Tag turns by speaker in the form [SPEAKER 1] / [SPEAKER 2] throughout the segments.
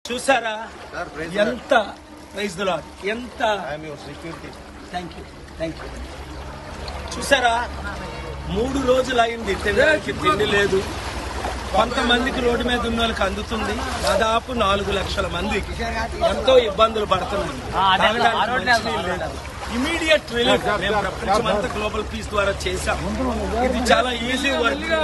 [SPEAKER 1] చూసారా ఎంత praise the lord, ఎంత థ్యాంక్ యూ చూసారా 3 రోజులు అయింది తినడానికి తిండి లేదు. కొంతమందికి రోడ్డు మీద ఉన్న వాళ్ళకి అందుతుంది. దాదాపు 4 లక్షల మందికి ఎంతో ఇబ్బందులు పడుతున్నారు. ఇమీడియట్ రిలీఫ్ మేము ప్రపంచమంతా గ్లోబల్ పీస్ ద్వారా చేశాం. ఇది చాలా ఈజీ వర్క్.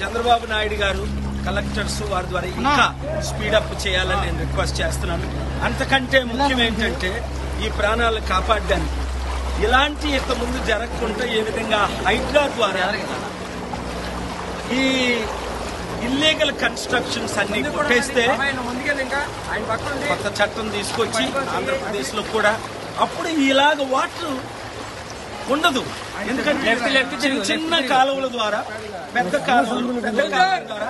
[SPEAKER 1] చంద్రబాబు నాయుడు గారు కలెక్టర్స్ వారి ద్వారా ఇంకా స్పీడప్ చేయాలని నేను రిక్వెస్ట్ చేస్తున్నాను. అంతకంటే ముఖ్యం ఏంటంటే ఈ ప్రాణాలను కాపాడడానికి ఇలాంటి ఇంత ముందు జరగకుండా ఏ విధంగా హైడ్రా ద్వారా ఈ ఇల్లీగల్ కన్స్ట్రక్షన్స్ అన్ని కొట్టేస్తే కొత్త చట్టం తీసుకొచ్చి ఆంధ్రప్రదేశ్ లో కూడా అప్పుడు ఇలాగ వాటర్ ఉండదు. ఎందుకంటే చిన్న కాలువల ద్వారా పెద్ద కాలువలు ద్వారా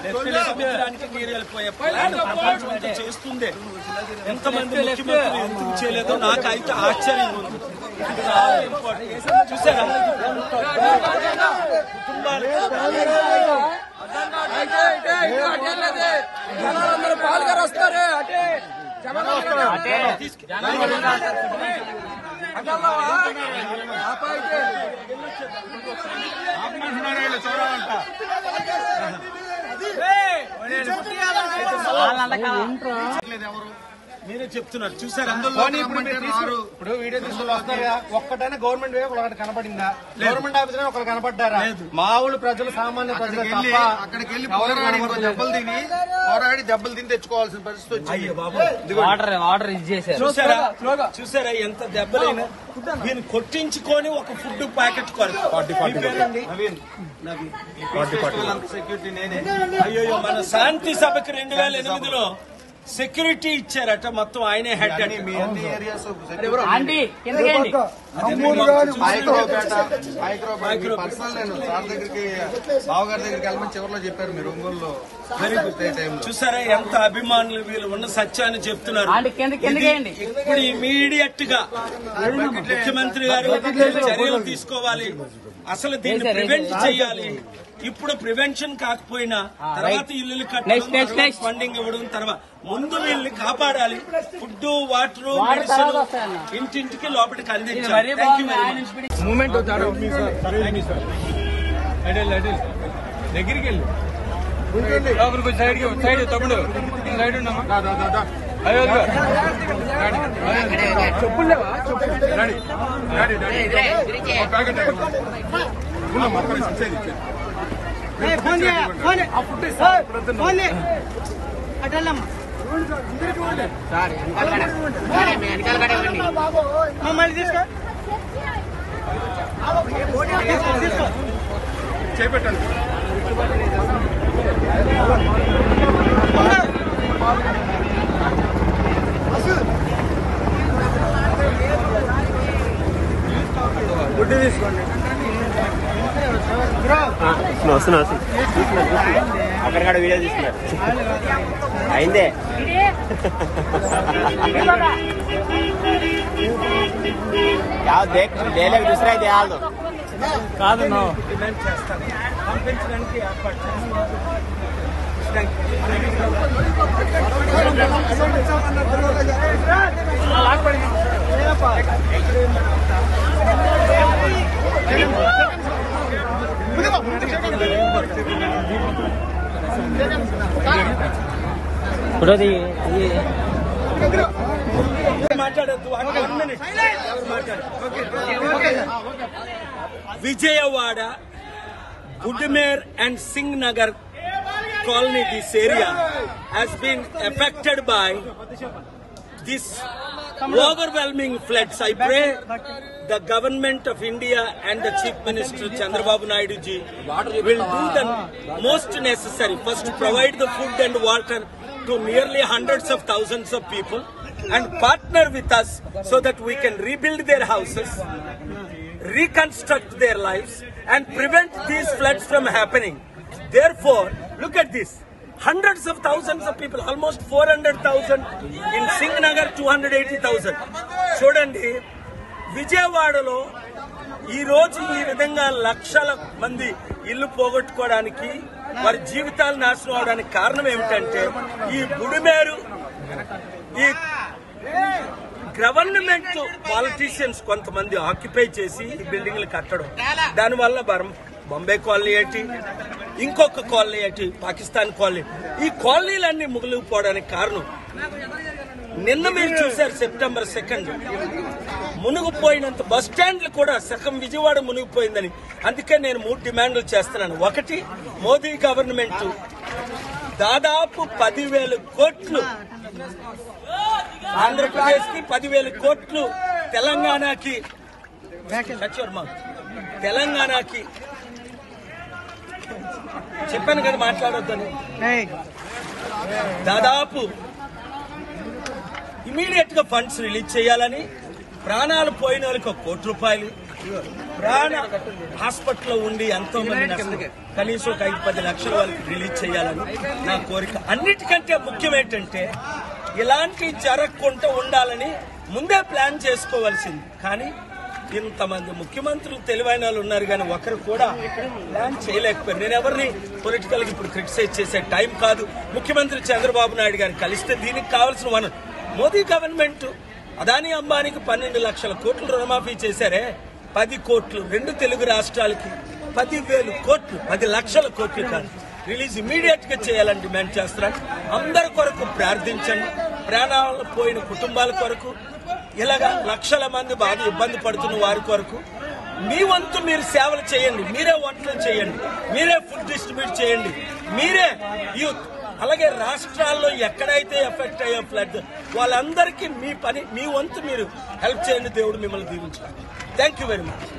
[SPEAKER 1] సముద్రానికి నీరు వెళ్ళిపోయే ప్లాన్ ప్రపంచం చేస్తుందే. ఎంతమంది ముఖ్యమంత్రులు ఎందుకు చేయలేదో నాకైతే ఆశ్చర్యం ఉంది. చూసారా
[SPEAKER 2] పాల్గారు వస్తారు
[SPEAKER 1] మీరే చెప్తున్నారు. చూసారా
[SPEAKER 3] ఇప్పుడు వీడియో తీసుకుని వస్తారు. ఒక్కటైనా గవర్నమెంట్ ఒకటి కనపడిందా? గవర్నమెంట్ ఆఫీసర్ ఒకరు కనపడ్డారా? మామూలు ప్రజలు సామాన్య ప్రజలు అక్కడికి వెళ్ళి పోరాడి దెబ్బలు తిని తెచ్చుకోవాల్సిన పరిస్థితి వచ్చింది.
[SPEAKER 1] చూసారా ఎంత దెబ్బలైనా దీన్ని కొట్టించుకొని ఒక ఫుడ్ ప్యాకెట్
[SPEAKER 3] సెక్యూరిటీ నేనే.
[SPEAKER 1] అయ్యో మన శాంతి సభకి 2008లో సెక్యూరిటీ ఇచ్చారట. మొత్తం ఆయనే హెడ్
[SPEAKER 3] మీ అన్ని ఏరియాస్ పర్సనల్ నేను సార్ దగ్గరికి బావగారి దగ్గరికి వెళ్ళమని చివరిలో చెప్పారు. మీరు ఒంగోలులో
[SPEAKER 1] చూసారా ఎంత అభిమానులు వీళ్ళు ఉన్న సత్యాన్ని చెప్తున్నారు. ఇప్పుడు ఇమీడియట్ గా ముఖ్యమంత్రి గారు చర్యలు తీసుకోవాలి. అసలు దీన్ని ప్రివెంట్ చేయాలి. ఇప్పుడు ప్రివెన్షన్ కాకపోయినా తర్వాత ఇల్లు కట్టడం, ఫండింగ్ ఇవ్వడం, తర్వాత ముందు వీళ్ళని కాపాడాలి. ఫుడ్, వాటర్, మెడిసిన్ ఇంటింటికి లోపలికి అందించాలి.
[SPEAKER 2] దగ్గరికి వెళ్ళి సైడ్ తమ్ముడు సైడ్ చెప్పులు లేవా? మళ్ళీ తీసుకో చేపెట్టండి. గుడ్డు తీసుకోండి.
[SPEAKER 4] వస్తున్నా అక్కడ వీడియో తీసుకున్నారు. అయిందే దేనికి दूसरा ఇది కాదు
[SPEAKER 1] డిమాండ్ చేస్తాను. పంపించడానికి ఏర్పాటు చేస్తాను. మాట్లాడద్దు. Vijayawada, Budameru and Singh Nagar colony, this area has been affected by this overwhelming floods. I pray the government of India and the Chief Minister Chandrababu Naidu ji will do the most necessary. First, provide the food and water to nearly hundreds of thousands of people and partner with us so that we can rebuild their houses, reconstruct their lives and prevent these floods from happening. Therefore, look at this. Hundreds of thousands of people, almost 400,000 in Singhnagar, 280,000. చూడండి, విజయవాడలో ఈ రోజు ఈ విధంగా లక్షల మంది ఇల్లు పోగొట్టుకోవడానికి, వారి జీవితాలు నాశనం అవడానికి కారణం ఏమిటంటే ఈ బుడిమేరు గవర్నమెంట్ పాలిటీషియన్స్ కొంతమంది ఆక్యుపై చేసి ఈ బిల్డింగ్లు కట్టడం, దానివల్ల బాంబే కాలనీ ఏంటి, ఇంకొక కాలనీ ఏంటి, పాకిస్తాన్ కాలనీ, ఈ కాలనీలన్నీ ముగిలిపోవడానికి కారణం నిన్న మీరు చూశారు సెప్టెంబర్ 2 మునిగిపోయినంత బస్ స్టాండ్లు కూడా సగం విజయవాడ మునిగిపోయిందని. అందుకే నేను 3 డిమాండ్లు చేస్తున్నాను. ఒకటి, మోదీ గవర్నమెంట్ దాదాపు 10,000 కోట్లు ఆంధ్రప్రదేశ్ కి, 10,000 కోట్లు తెలంగాణకి, తెలంగాణకి చెప్పాను కదా మాట్లాడొద్దని. దాదాపు ఇమీడియట్ గా ఫండ్స్ రిలీజ్ చేయాలని, ప్రాణాలు పోయిన వాళ్ళకి 1 కోటి రూపాయలు, ప్రాణ హాస్పిటల్లో ఉండి ఎంతో మంది కనీసం 5-10 లక్షల వాళ్ళకి రిలీజ్ చేయాలని నా కోరిక. అన్నిటికంటే ముఖ్యం ఏంటంటే ఇలాంటి జరగకుండా ఉండాలని ముందే ప్లాన్ చేసుకోవాల్సింది. కానీ ఇంతమంది ముఖ్యమంత్రులు తెలివైన వాళ్ళు ఉన్నారు, కానీ ఒకరు కూడా ప్లాన్ చేయలేకపోయారు. నేను ఎవరిని పొలిటికల్ గా ఇప్పుడు క్రిటిసైజ్ చేసే టైం కాదు. ముఖ్యమంత్రి చంద్రబాబు నాయుడు గారిని కలిస్తే దీనికి కావాల్సిన వనరు మోదీ గవర్నమెంట్ అదానీ అంబానీకి 12 లక్షల కోట్లు రుణమాఫీ చేశారే, 10 కోట్లు 2 తెలుగు రాష్ట్రాలకి, 10,000 కోట్లు 10 లక్షల కోట్లు కాదు, రిలీజ్ ఇమీడియట్ గా చేయాలని డిమాండ్ చేస్తున్నాను. అందరి కొరకు ప్రార్థించండి. ప్రాణాలు పోయిన కుటుంబాల కొరకు, ఇలాగా లక్షల మంది బాగా ఇబ్బంది పడుతున్న వారి కొరకు మీ వంతు మీరు సేవలు చేయండి. మీరే వంటలు చేయండి, మీరే ఫుడ్ డిస్ట్రిబ్యూట్ చేయండి, మీరే యూత్. అలాగే రాష్ట్రాల్లో ఎక్కడైతే ఎఫెక్ట్ అయ్యే ఫ్లడ్ వాళ్ళందరికీ మీ వంతు మీరు హెల్ప్ చేయండి. దేవుడు మిమ్మల్ని దీవించాలి. Thank you very much.